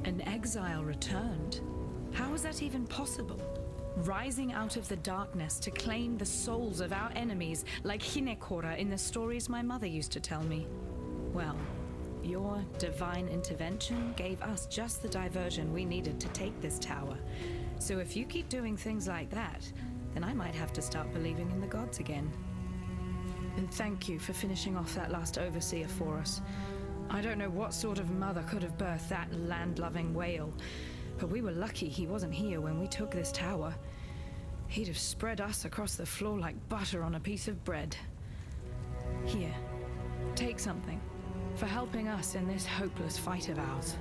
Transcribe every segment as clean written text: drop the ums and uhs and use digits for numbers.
An exile returned? How is that even possible? Rising out of the darkness to claim the souls of our enemies, like Hinekora in the stories my mother used to tell me. Well, your divine intervention gave us just the diversion we needed to take this tower. So if you keep doing things like that, then I might have to start believing in the gods again. And thank you for finishing off that last overseer for us. I don't know what sort of mother could have birthed that land-loving whale, but we were lucky he wasn't here when we took this tower. He'd have spread us across the floor like butter on a piece of bread. Here, take something for helping us in this hopeless fight of ours.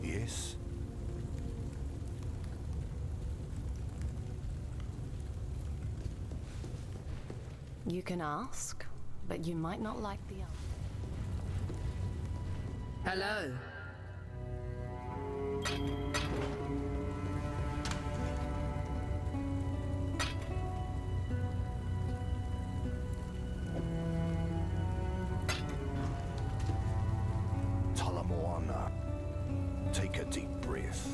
Yes? You can ask, but you might not like the answer. Hello. Talamoana. Take a deep breath.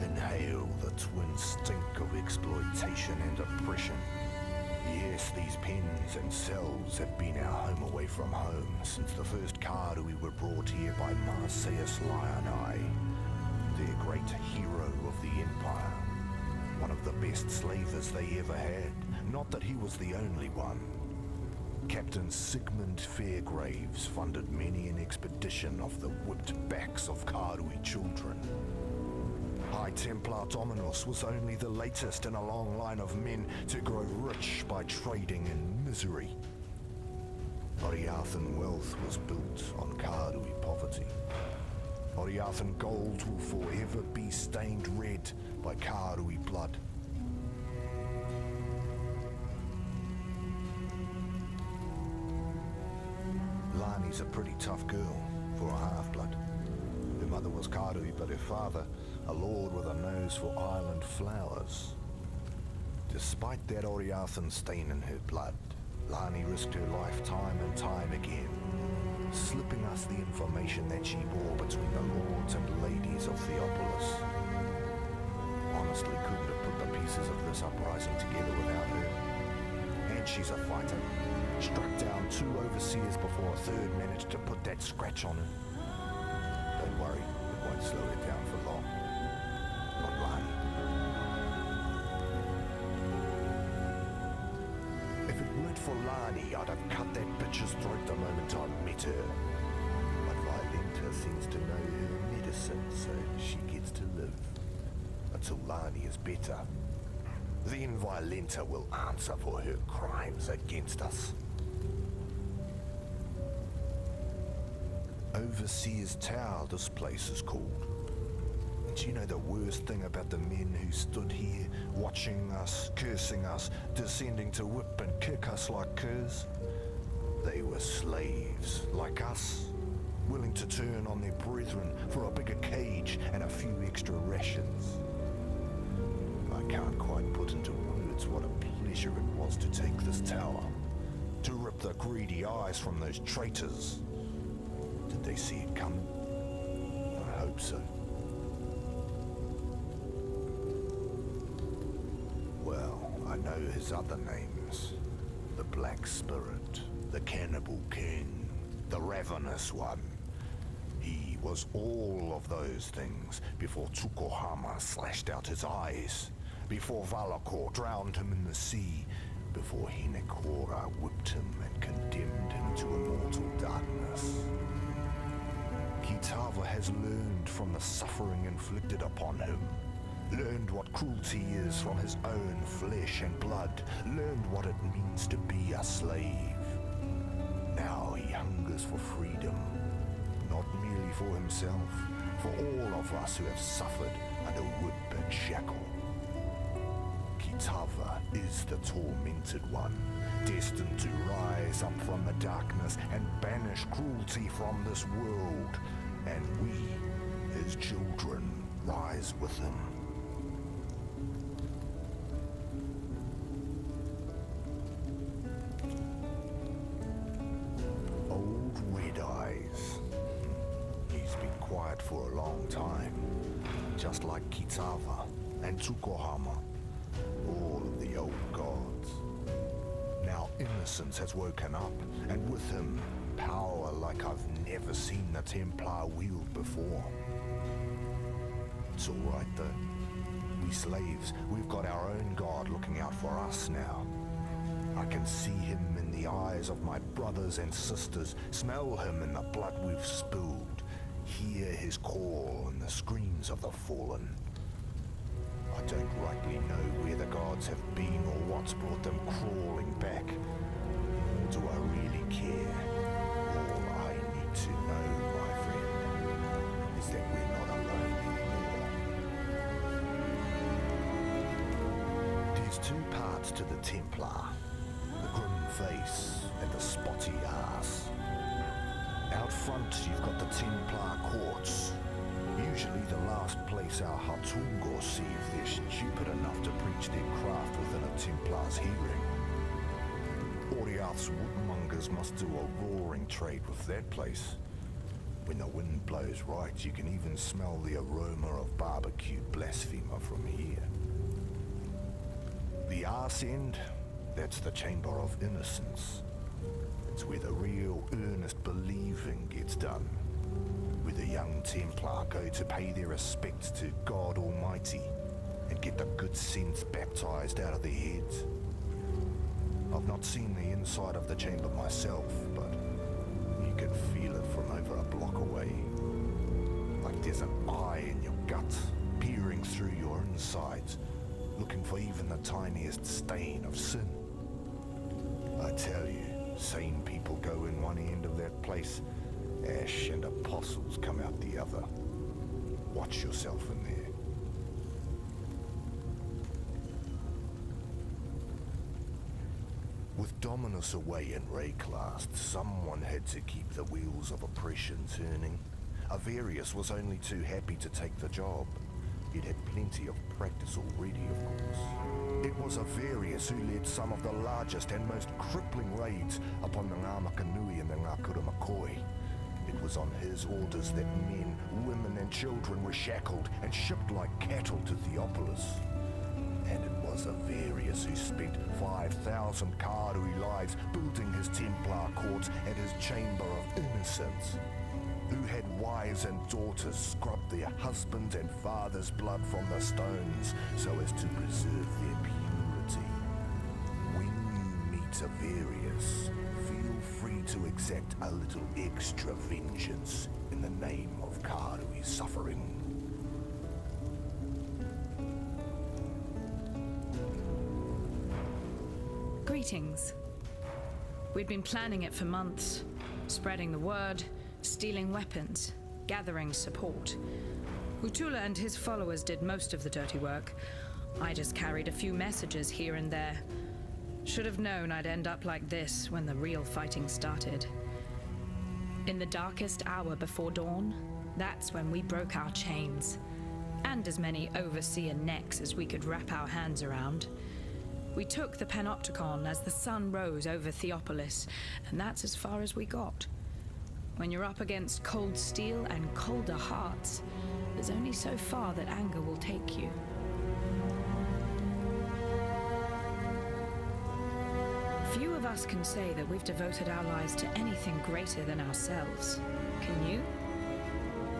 Inhale the twin stink of exploitation and oppression. Yes, these pens and cells have been our home away from home since the first Karui were brought here by Marseus Lionai, their great hero of the Empire. One of the best slavers they ever had, not that he was the only one. Captain Sigmund Fairgraves funded many an expedition off the whipped backs of Karui children. High Templar Dominus was only the latest in a long line of men to grow rich by trading in misery. Oriathan wealth was built on Karui poverty. Oriathan gold will forever be stained red by Karui blood. Lani's a pretty tough girl for a half-blood. Her mother was Karui, but her father, a lord with a nose for island flowers. Despite that Oriathan stain in her blood, Lani risked her life time and time again, slipping us the information that she bore between the lords and ladies of Theopolis. Honestly, couldn't have put the pieces of this uprising together without her. And she's a fighter. Struck down 2 overseers before a third managed to put that scratch on her. Don't worry, it won't slow her down for long. Not Lani. If it weren't for Lani, I'd have cut that bitch's throat the moment I met her. But Violenta seems to know her medicine, so she gets to live. Until Lani is better. Then Violenta will answer for her crimes against us. Overseer's Tower, this place is called. And you know the worst thing about the men who stood here, watching us, cursing us, descending to whip and kick us like curs? They were slaves, like us, willing to turn on their brethren for a bigger cage and a few extra rations. I can't quite put into words was to take this tower, to rip the greedy eyes from those traitors. Did they see it coming? I hope so. Well, I know his other names. The Black Spirit, the Cannibal King, the Ravenous One. He was all of those things before Tsukuhama slashed out his eyes, before Valakor drowned him in the sea, before Hinekora whipped him and condemned him to immortal darkness. Kitava has learned from the suffering inflicted upon him, learned what cruelty is from his own flesh and blood, learned what it means to be a slave. Now he hungers for freedom, not merely for himself, for all of us who have suffered under whip and shackle. Kitava is the tormented one, destined to rise up from the darkness and banish cruelty from this world, and we, his children, rise with him. Old Red Eyes. He's been quiet for a long time, just like Kitava and Tsukuhama, all of the old gods. Now innocence has woken up, and with him, power like I've never seen the Templar wield before. It's all right though. We slaves, we've got our own god looking out for us now. I can see him in the eyes of my brothers and sisters, smell him in the blood we've spilled, hear his call in the screams of the fallen. I don't rightly know where the gods have been or what's brought them crawling back. Nor do I really care. All I need to know, my friend, is that we're not alone anymore. There's two parts to the Templar. The grim face and the spotty ass. Out front, you've got the Templar courts. Usually the last place our Hatungo see if they're stupid enough to preach their craft within a Templar's hearing. Oriath's woodmongers must do a roaring trade with that place. When the wind blows right, you can even smell the aroma of barbecued blasphemer from here. The arse end, that's the Chamber of Innocence. It's where the real earnest believing gets done. Where the young Templar go to pay their respects to God Almighty and get the good sense baptized out of their heads. I've not seen the inside of the chamber myself, but you can feel it from over a block away. Like there's an eye in your gut, peering through your insides, looking for even the tiniest stain of sin. I tell you, sane people go in one end of that place, ash and apostles come out the other. Watch yourself in there. With Dominus away in Wraeclast, someone had to keep the wheels of oppression turning. Avarius was only too happy to take the job. It had plenty of practice already, of course. It was Avarius who led some of the largest and most crippling raids upon the Ngāmakanui and the Ngākura Makoi. It was on his orders that men, women and children were shackled and shipped like cattle to Theopolis. And it was Avarius who spent 5,000 Karui lives building his Templar courts and his Chamber of Innocence. Who had wives and daughters scrub their husbands' and fathers' blood from the stones so as to preserve their purity. When you meet Avarius, feel free to exact a little extra vengeance in the name of Karui's suffering. Greetings. We'd been planning it for months, spreading the word, stealing weapons, gathering support. Utula and his followers did most of the dirty work. I just carried a few messages here and there. Should have known I'd end up like this when the real fighting started. In the darkest hour before dawn, that's when we broke our chains. And as many overseer necks as we could wrap our hands around. We took the Panopticon as the sun rose over Theopolis, and that's as far as we got. When you're up against cold steel and colder hearts, there's only so far that anger will take you. Few of us can say that we've devoted our lives to anything greater than ourselves. Can you?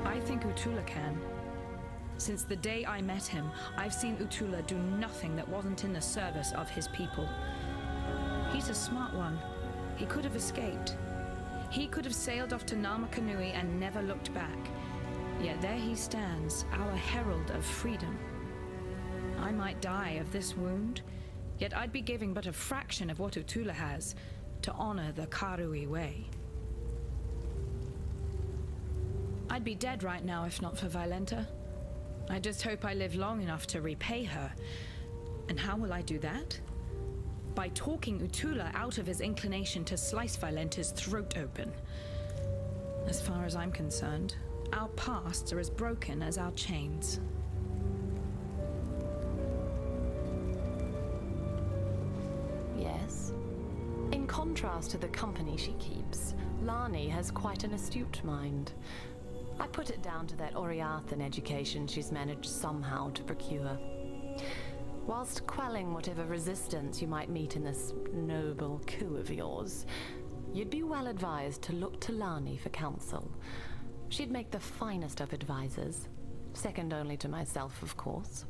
I think Utula can. Since the day I met him, I've seen Utula do nothing that wasn't in the service of his people. He's a smart one. He could have escaped. He could have sailed off to Namakanui and never looked back. Yet there he stands, our herald of freedom. I might die of this wound, yet I'd be giving but a fraction of what Utula has to honor the Karui way. I'd be dead right now if not for Violenta. I just hope I live long enough to repay her. And how will I do that? By talking Utula out of his inclination to slice Violenta's throat open. As far as I'm concerned, our pasts are as broken as our chains. Yes. In contrast to the company she keeps, Lani has quite an astute mind. I put it down to that Oriathan education she's managed somehow to procure. Whilst quelling whatever resistance you might meet in this noble coup of yours, you'd be well advised to look to Lani for counsel. She'd make the finest of advisors, second only to myself, of course.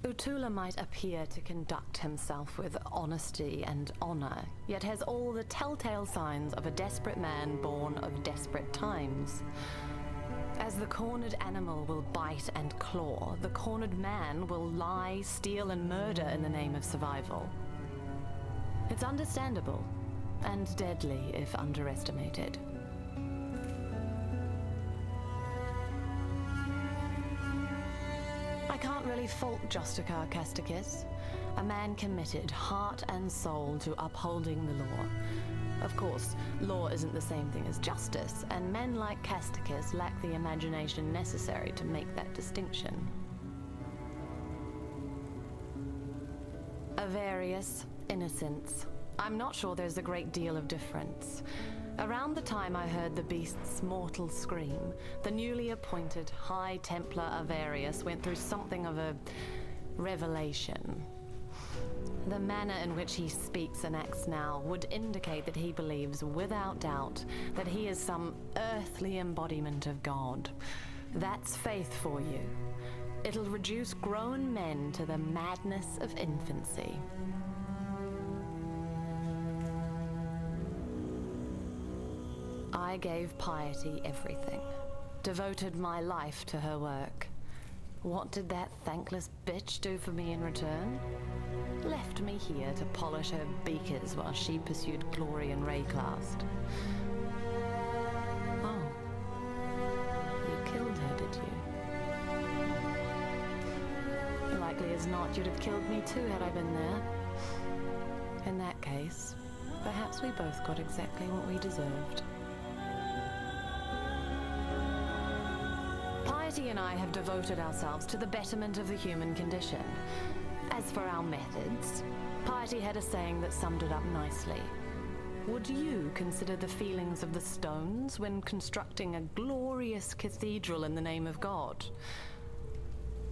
Utula might appear to conduct himself with honesty and honor, yet has all the telltale signs of a desperate man born of desperate times. As the cornered animal will bite and claw, the cornered man will lie, steal, and murder in the name of survival. It's understandable, and deadly if underestimated. I can't really fault Justicar Casticus, a man committed heart and soul to upholding the law. Of course, law isn't the same thing as justice, and men like Casticus lack the imagination necessary to make that distinction. Avarice, innocence. I'm not sure there's a great deal of difference. Around the time I heard the beast's mortal scream, the newly appointed High Templar Avarius went through something of a revelation. The manner in which he speaks and acts now would indicate that he believes without doubt that he is some earthly embodiment of God. That's faith for you. It'll reduce grown men to the madness of infancy. I gave Piety everything, devoted my life to her work. What did that thankless bitch do for me in return? Left me here to polish her beakers while she pursued glory in Wraeclast. Oh. You killed her, did you? Likely as not, you'd have killed me too had I been there. In that case, perhaps we both got exactly what we deserved. Piety and I have devoted ourselves to the betterment of the human condition. As for our methods, Piety had a saying that summed it up nicely. Would you consider the feelings of the stones when constructing a glorious cathedral in the name of God?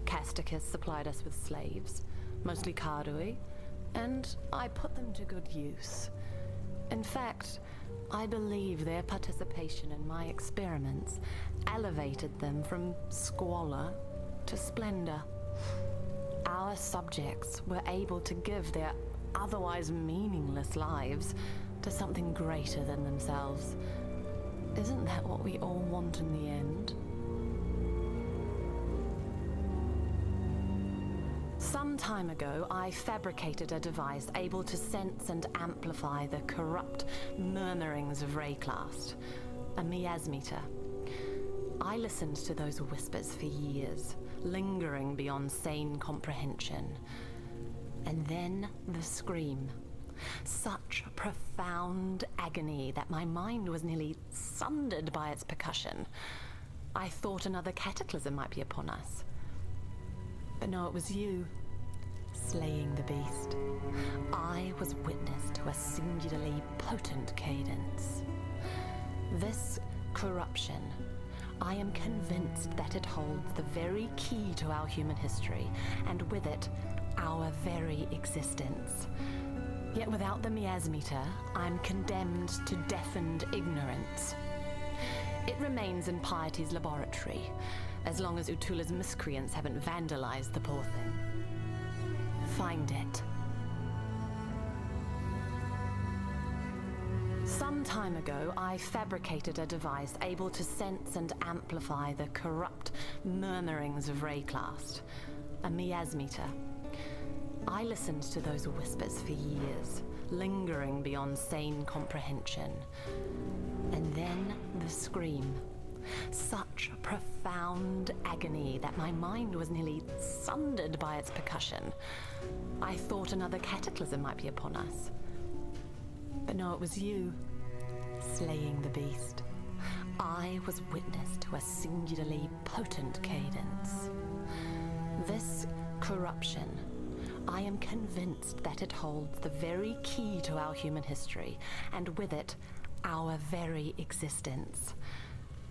Casticus supplied us with slaves, mostly Karui, and I put them to good use. In fact, I believe their participation in my experiments elevated them from squalor to splendor. Our subjects were able to give their otherwise meaningless lives to something greater than themselves. Isn't that what we all want in the end? Some time ago, I fabricated a device able to sense and amplify the corrupt murmurings of Wraeclast, a miasmeter. I listened to those whispers for years, lingering beyond sane comprehension. And then the scream. Such profound agony that my mind was nearly sundered by its percussion. I thought another cataclysm might be upon us. But no, it was you, slaying the beast. I was witness to a singularly potent cadence. This corruption, I am convinced that it holds the very key to our human history, and with it, our very existence. Yet without the miasmeter, I'm condemned to deafened ignorance. It remains in Piety's laboratory, as long as Utula's miscreants haven't vandalized the poor thing. Find it. Some time ago, I fabricated a device able to sense and amplify the corrupt murmurings of Wraeclast, a miasmeter. I listened to those whispers for years, lingering beyond sane comprehension. And then the scream. Such profound agony that my mind was nearly sundered by its percussion. I thought another cataclysm might be upon us. But no, it was you, slaying the beast. I was witness to a singularly potent cadence. This corruption, I am convinced that it holds the very key to our human history, and with it, our very existence.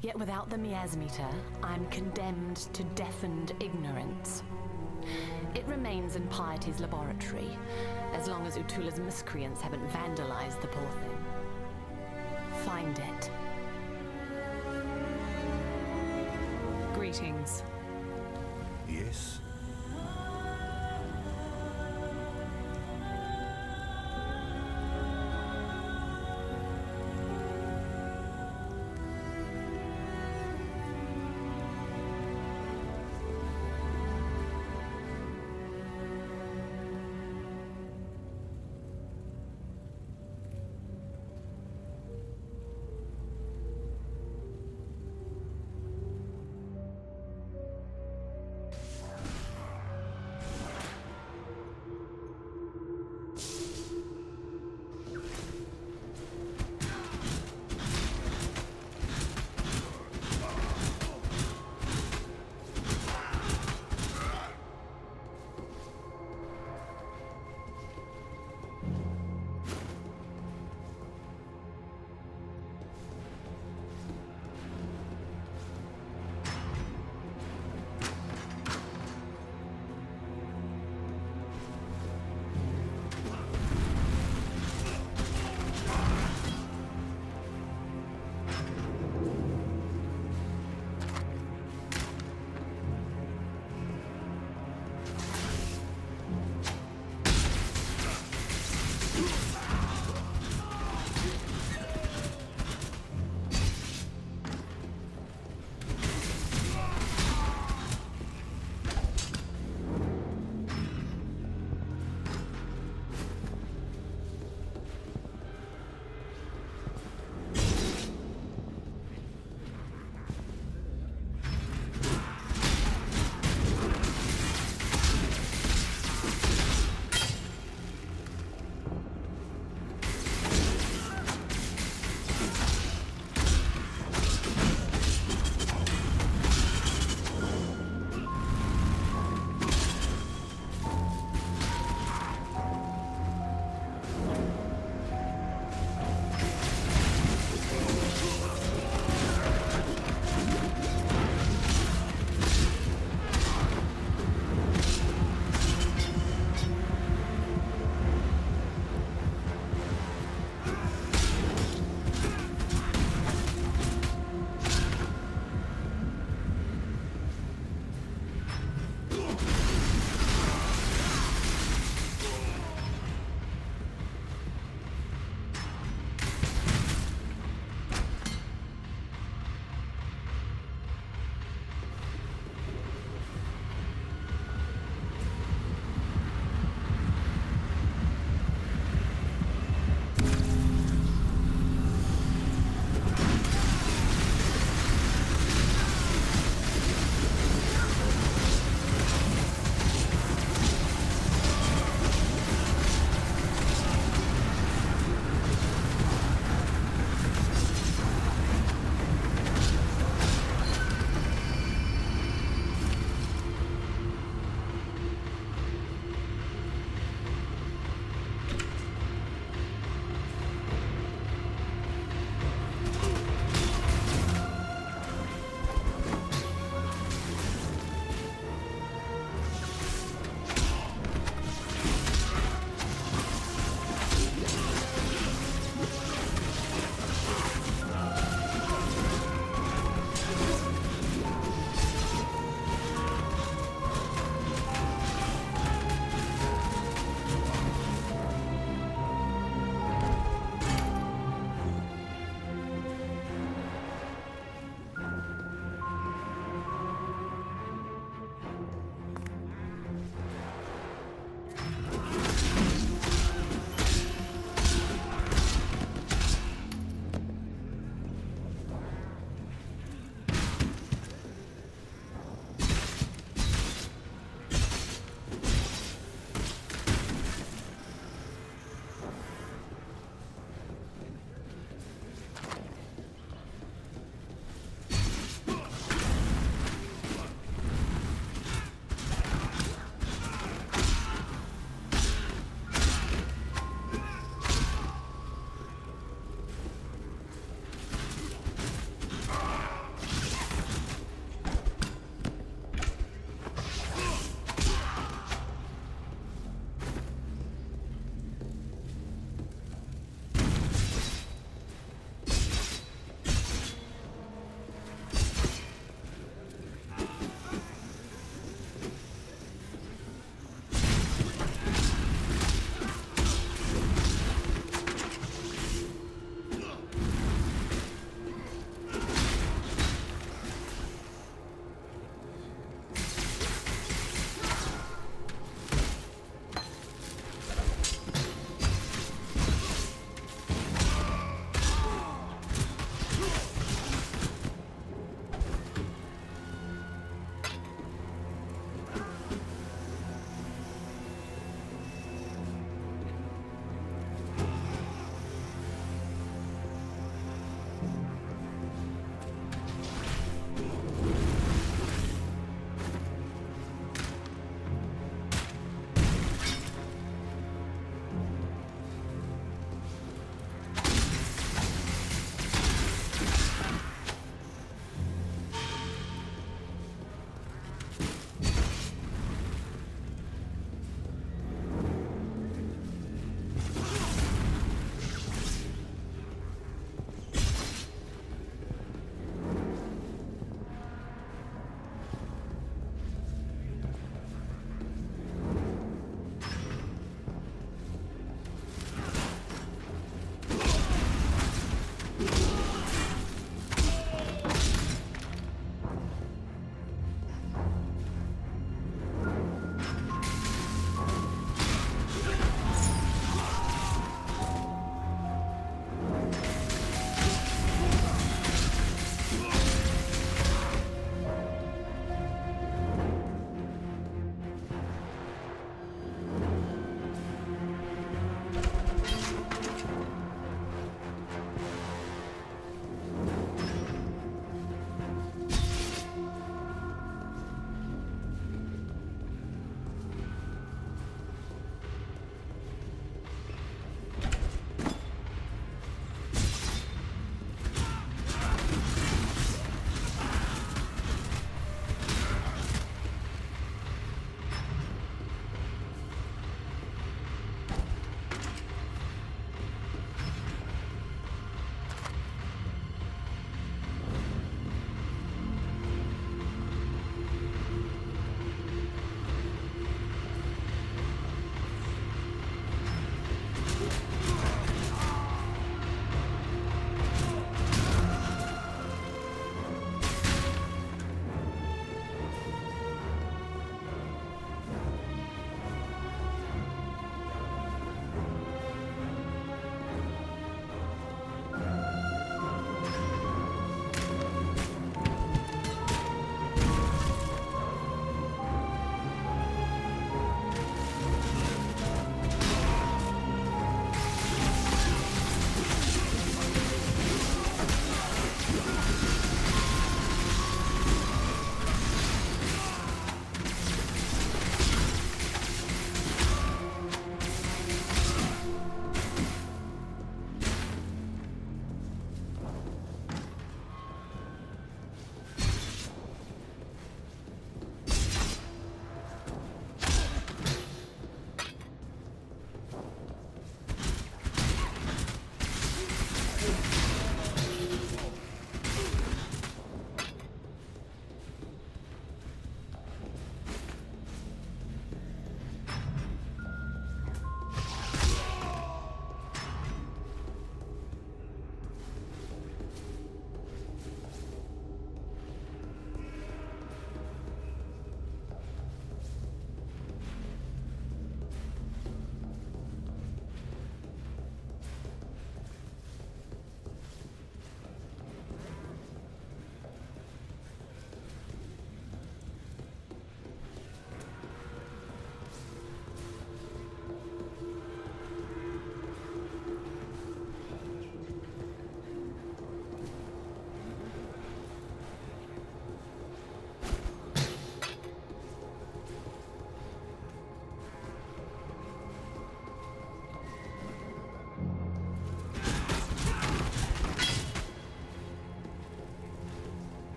Yet without the miasmeter, I'm condemned to deafened ignorance. It remains in Piety's laboratory, as long as Utula's miscreants haven't vandalized the poor thing. Find it. Greetings. Yes,